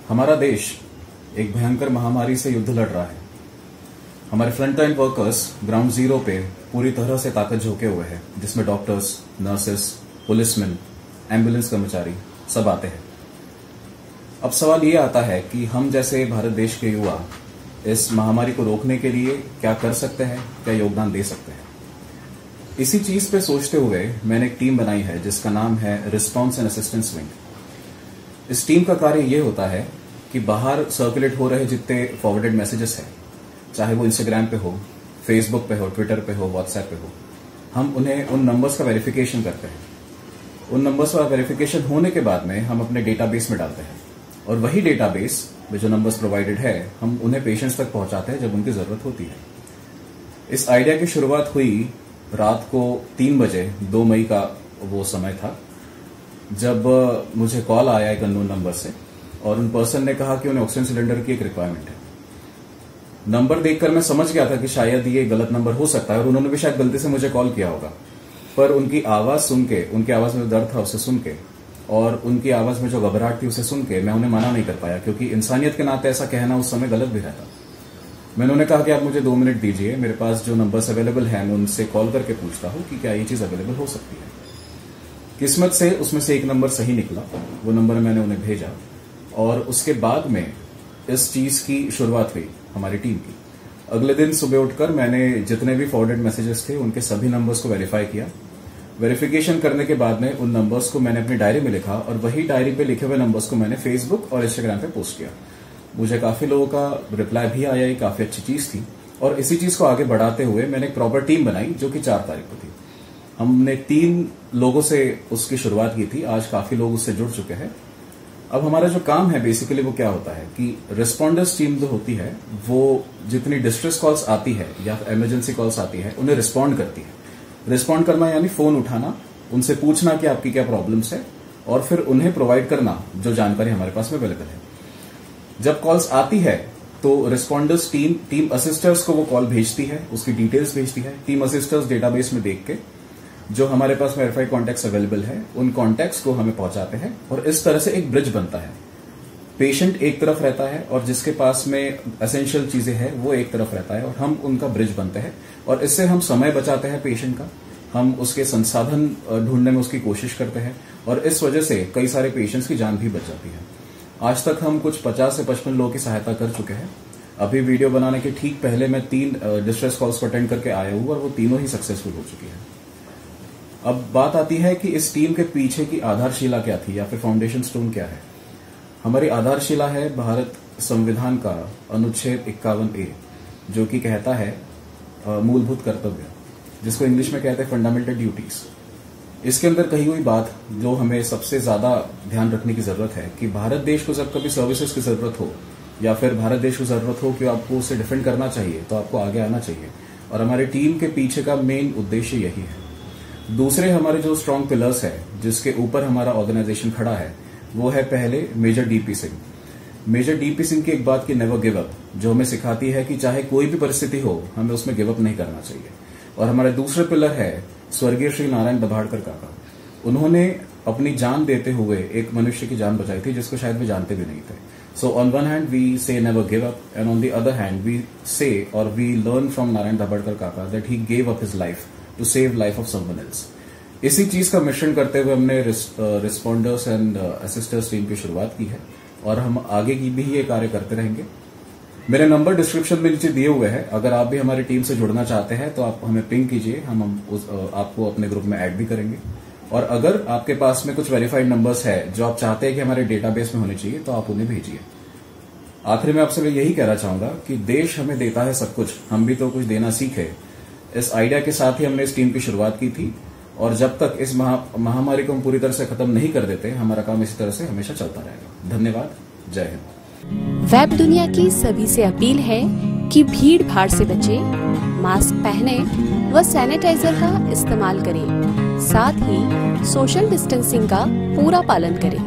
हमारा देश एक भयंकर महामारी से युद्ध लड़ रहा है। हमारे front line workers ground zero पे पूरी तरह से ताकत झोंके हुए हैं, जिसमें डॉक्टर्स, नर्सेस, पुलिसमैन, एम्बुलेंस कर्मचारी सब आते हैं। अब सवाल ये आता है कि हम जैसे भारत देश के युवा इस महामारी को रोकने के लिए क्या कर सकते हैं, क्या योगदान दे सकते हैं। इसी चीज पे सोचते हुए मैंने एक टीम बनाई है जिसका नाम है रिस्पांस एंड असिस्टेंस विंग। इस टीम का कार्य ये होता है कि बाहर सर्कुलेट हो रहे जितने फॉरवर्डेड मैसेजेस हैं, चाहे वो इंस्टाग्राम पे हो, फेसबुक पे हो, ट्विटर पे हो, व्हाट्सएप पे हो, हम उन्हें उन नंबर्स का वेरिफिकेशन करते हैं। उन नंबर्स का वेरिफिकेशन होने के बाद में हम अपने डेटाबेस में डालते हैं और वही डेटाबेस में जो नंबर्स प्रोवाइडेड है हम उन्हें पेशेंट्स तक पहुंचाते हैं जब उनकी जरूरत होती है। इस आइडिया की शुरुआत हुई रात को 3 बजे 2 मई का वो समय था, जब मुझे कॉल आया एक अननोन नंबर से और उन पर्सन ने कहा कि उन्हें ऑक्सीजन सिलेंडर की एक रिक्वायरमेंट है। नंबर देखकर मैं समझ गया था कि शायद ये गलत नंबर हो सकता है और उन्होंने भी शायद गलती से मुझे कॉल किया होगा, पर उनकी आवाज सुन के, उनकी आवाज में जो दर्द था उसे सुन के और उनकी आवाज में जो घबराहट थी उसे सुन के मैं उन्हें मना नहीं कर पाया, क्योंकि इंसानियत के नाते ऐसा कहना उस समय गलत भी रहता। मैंने उन्हें कहा कि आप मुझे 2 मिनट दीजिए, मेरे पास जो नंबर्स अवेलेबल हैं मैं उनसे कॉल करके पूछता हूं कि क्या ये चीज अवेलेबल हो सकती है। किस्मत से उसमें से एक नंबर सही निकला, वो नंबर मैंने उन्हें भेजा और उसके बाद में इस चीज की शुरुआत हुई हमारी टीम की। अगले दिन सुबह उठकर मैंने जितने भी फॉरवर्डेड मैसेजेस थे उनके सभी नंबर्स को वेरीफाई किया। वेरिफिकेशन करने के बाद में उन नंबर्स को मैंने अपनी डायरी में लिखा और वही डायरी पे लिखे हुए नंबर्स को मैंने फेसबुक और इंस्टाग्राम पे पोस्ट किया। मुझे काफी लोगों का रिप्लाई भी आया, ये काफी अच्छी चीज थी और इसी चीज को आगे बढ़ाते हुए मैंने एक प्रॉपर टीम बनाई जो कि 4 तारीख को थी। हमने 3 लोगों से उसकी शुरुआत की थी, आज काफी लोग उससे जुड़ चुके हैं। अब हमारा जो काम है बेसिकली वो क्या होता है कि रिस्पॉन्डर्स टीम जो होती है वो जितनी डिस्ट्रेस कॉल्स आती है या इमरजेंसी कॉल्स आती है उन्हें रिस्पॉन्ड करती है। रिस्पॉन्ड करना यानी फोन उठाना, उनसे पूछना कि आपकी क्या प्रॉब्लम्स है और फिर उन्हें प्रोवाइड करना जो जानकारी हमारे पास में अवेलेबल है। जब कॉल्स आती है तो रिस्पॉन्डर्स टीम असिस्टर्स को वो कॉल भेजती है, उसकी डिटेल्स भेजती है। टीम असिस्टर्स डेटाबेस में देख के जो हमारे पास वेरीफाइड कॉन्टैक्ट्स अवेलेबल है उन कॉन्टैक्ट्स को हमें पहुंचाते हैं और इस तरह से एक ब्रिज बनता है। पेशेंट एक तरफ रहता है और जिसके पास में एसेंशियल चीजें हैं वो एक तरफ रहता है और हम उनका ब्रिज बनते हैं और इससे हम समय बचाते हैं पेशेंट का, हम उसके संसाधन ढूंढने में उसकी कोशिश करते हैं और इस वजह से कई सारे पेशेंट्स की जान भी बच जाती है। आज तक हम कुछ 50 से 55 लोगों की सहायता कर चुके हैं। अभी वीडियो बनाने के ठीक पहले मैं 3 डिस्ट्रेस कॉल्स को अटेंड करके आया हूं और वो तीनों ही सक्सेसफुल हो चुकी है। अब बात आती है कि इस टीम के पीछे की आधारशिला क्या थी या फिर फाउंडेशन स्टोन क्या है। हमारी आधारशिला है भारत संविधान का अनुच्छेद 51A, जो कि कहता है मूलभूत कर्तव्य, जिसको इंग्लिश में कहते हैं फंडामेंटल ड्यूटीज। इसके अंदर कही हुई बात जो हमें सबसे ज्यादा ध्यान रखने की जरूरत है कि भारत देश को जब कभी सर्विसेज की जरूरत हो या फिर भारत देश को जरूरत हो कि आपको उसे डिफेंड करना चाहिए तो आपको आगे आना चाहिए और हमारी टीम के पीछे का मेन उद्देश्य यही है। दूसरे हमारे जो स्ट्रांग पिलर्स है जिसके ऊपर हमारा ऑर्गेनाइजेशन खड़ा है वो है पहले मेजर डीपी सिंह। मेजर डीपी सिंह की एक बात की नेवर गिव अप, जो हमें सिखाती है कि चाहे कोई भी परिस्थिति हो हमें उसमें गिव अप नहीं करना चाहिए। और हमारे दूसरे पिलर है स्वर्गीय श्री नारायण दभाड़कर काका। उन्होंने अपनी जान देते हुए एक मनुष्य की जान बचाई थी जिसको शायद वे जानते भी नहीं थे। So on one hand we say never give up and on the other hand we say और we learn from Narayan Dabhadkar काका that he gave up his life to save life of someone else. इसी चीज का मिश्रण करते हुए हमने responders and असिस्टर्स team की शुरुआत की है और हम आगे की भी ये कार्य करते रहेंगे। मेरे नंबर डिस्क्रिप्शन में नीचे दिए हुए हैं, अगर आप भी हमारी टीम से जुड़ना चाहते हैं तो आप हमें पिंग कीजिए, हम आपको अपने ग्रुप में ऐड भी करेंगे। और अगर आपके पास में कुछ वेरीफाइड नंबर्स है जो आप चाहते हैं कि हमारे डेटाबेस में होने चाहिए तो आप उन्हें भेजिए। आखिर में आपसे मैं यही कहना चाहूंगा कि देश हमें देता है सब कुछ, हम भी तो कुछ देना सीखे। इस आइडिया के साथ ही हमने इस टीम की शुरुआत की थी और जब तक इस महामारी को हम पूरी तरह से खत्म नहीं कर देते हमारा काम इसी तरह से हमेशा चलता रहेगा। धन्यवाद, जय हिंद। वेब दुनिया की सभी से अपील है कि भीड़ भाड़ से बचें, मास्क पहने व सैनिटाइजर का इस्तेमाल करें, साथ ही सोशल डिस्टेंसिंग का पूरा पालन करें।